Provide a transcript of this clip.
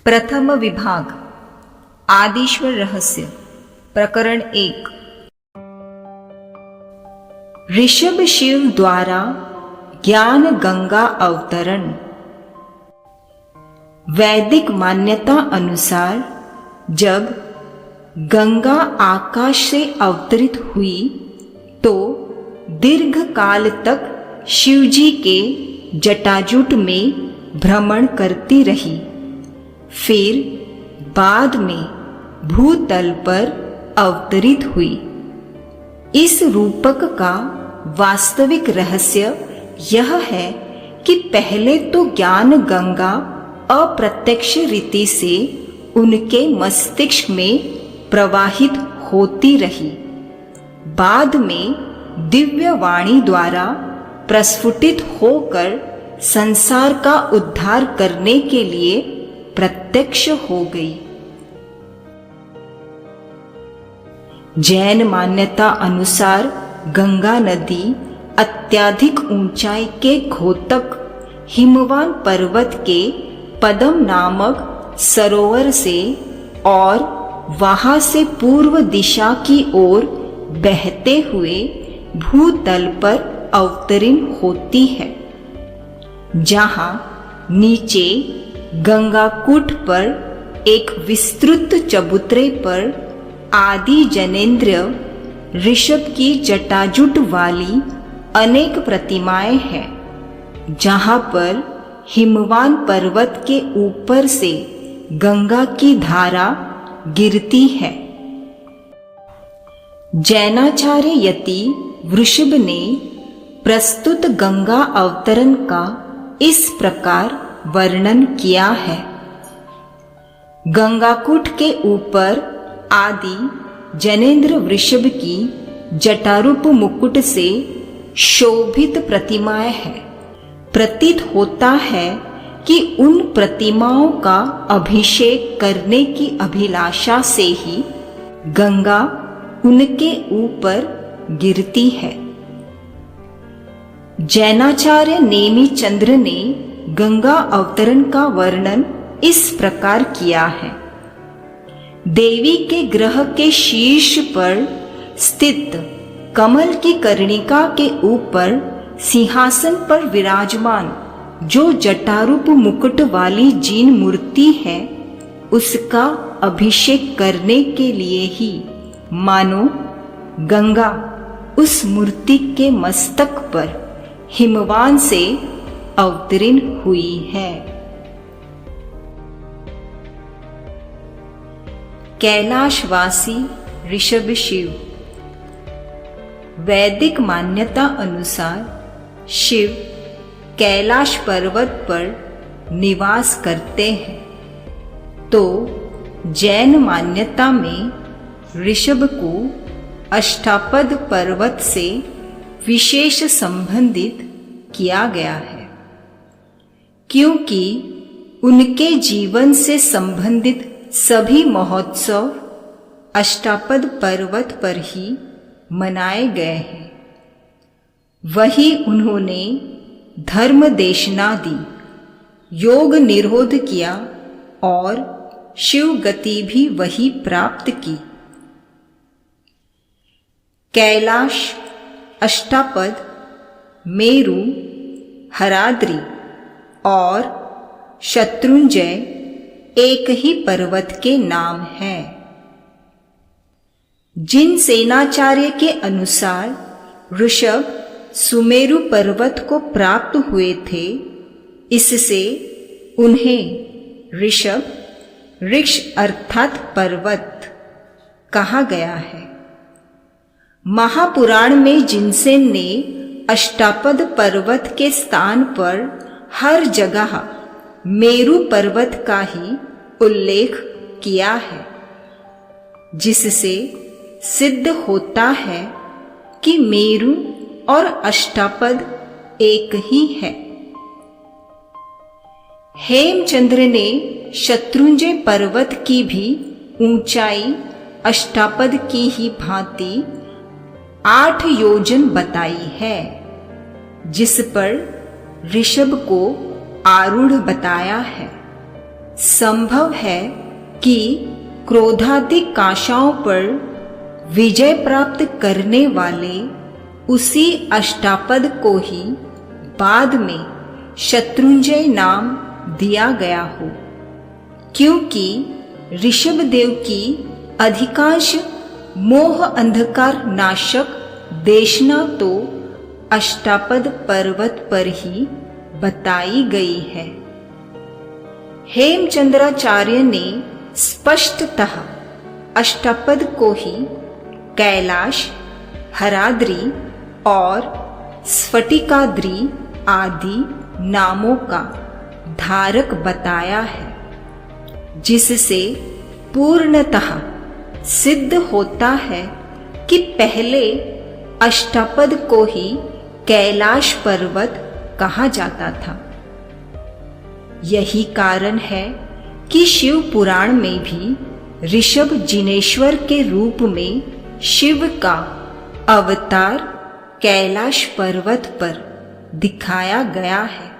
प्रथम विभाग आदिश्वर रहस्य प्रकरण 1। ऋषभ शिव द्वारा ज्ञान गंगा अवतरण। वैदिक मान्यता अनुसार जब गंगा आकाश से अवतरित हुई तो दीर्घ काल तक शिवजी के जटाजूट में भ्रमण करती रही। फिर बाद में भूतल पर अवतरित हुई। इस रूपक का वास्तविक रहस्य यह है कि पहले तो ज्ञान गंगा अप्रत्यक्ष रीति से उनके मस्तिष्क में प्रवाहित होती रही। बाद में दिव्य वाणी द्वारा प्रस्फुटित होकर संसार का उद्धार करने के लिए प्रत्यक्ष हो गई। जैन मान्यता अनुसार गंगा नदी अत्यधिक ऊंचाई के घोतक हिमवान पर्वत के पद्म नामक सरोवर से और वहां से पूर्व दिशा की ओर बहते हुए भूतल पर अवतरित होती है, जहां नीचे गंगाकूट पर एक विस्तृत चबूतरे पर आदि जनेंद्र ऋषभ की जटाजूट वाली अनेक प्रतिमाएं हैं, जहां पर हिमवान पर्वत के ऊपर से गंगा की धारा गिरती है। जैनाचार्य यति वृषभ ने प्रस्तुत गंगा अवतरण का इस प्रकार वर्णन किया है। गंगाकूट के ऊपर आदि जनेंद्र वृषभ की जटारूप मुकुट से शोभित प्रतिमाएं हैं। प्रतीत होता है कि उन प्रतिमाओं का अभिषेक करने की अभिलाषा से ही गंगा उनके ऊपर गिरती है। जैनाचार्य नेमि चंद्र ने गंगा अवतरण का वर्णन इस प्रकार किया है। देवी के ग्रह के शीर्ष पर स्थित कमल की कर्णिका के ऊपर सिंहासन पर विराजमान जो जटारूप मुकुट वाली जिन मूर्ति है, उसका अभिषेक करने के लिए ही मानो गंगा उस मूर्ति के मस्तक पर हिमवान से अवतीर्ण हुई है। कैलाशवासी ऋषभ शिव। वैदिक मान्यता अनुसार शिव कैलाश पर्वत पर निवास करते हैं, तो जैन मान्यता में ऋषभ को अष्टापद पर्वत से विशेष संबंधित किया गया है, क्योंकि उनके जीवन से संबंधित सभी महोत्सव अष्टापद पर्वत पर ही मनाए गए हैं। वही उन्होंने धर्म देशना दी, योग निरोध किया और शिव गति भी वही प्राप्त की। कैलाश, अष्टापद, मेरु, हराद्री और शत्रुंजय एक ही पर्वत के नाम हैं। जिन सेनाचार्य के अनुसार ऋषभ सुमेरु पर्वत को प्राप्त हुए थे, इससे उन्हें ऋषभ, ऋक्ष अर्थात पर्वत कहा गया है। महापुराण में जिनसेन ने अष्टापद पर्वत के स्थान पर हर जगह मेरु पर्वत का ही उल्लेख किया है, जिससे सिद्ध होता है कि मेरु और अष्टापद एक ही है। हेमचंद्र ने शत्रुंजय पर्वत की भी ऊंचाई अष्टापद की ही भांति 8 योजन बताई है, जिस पर ऋषभ को आरूढ़ बताया है। संभव है कि क्रोधादि आशाओं पर विजय प्राप्त करने वाले उसी अष्टापद को ही बाद में शत्रुंजय नाम दिया गया हो, क्योंकि ऋषभदेव की अधिकांश मोह अंधकार नाशक देशना तो अष्टापद पर्वत पर ही बताई गई है। हेमचंद्राचार्य ने स्पष्टतः अष्टापद को ही कैलाश, हराद्री और स्फटिकाद्रि आदि नामों का धारक बताया है, जिससे पूर्णतः सिद्ध होता है कि पहले अष्टापद को ही कैलाश पर्वत कहा जाता था। यही कारण है कि शिव पुराण में भी ऋषभ जिनेश्वर के रूप में शिव का अवतार कैलाश पर्वत पर दिखाया गया है।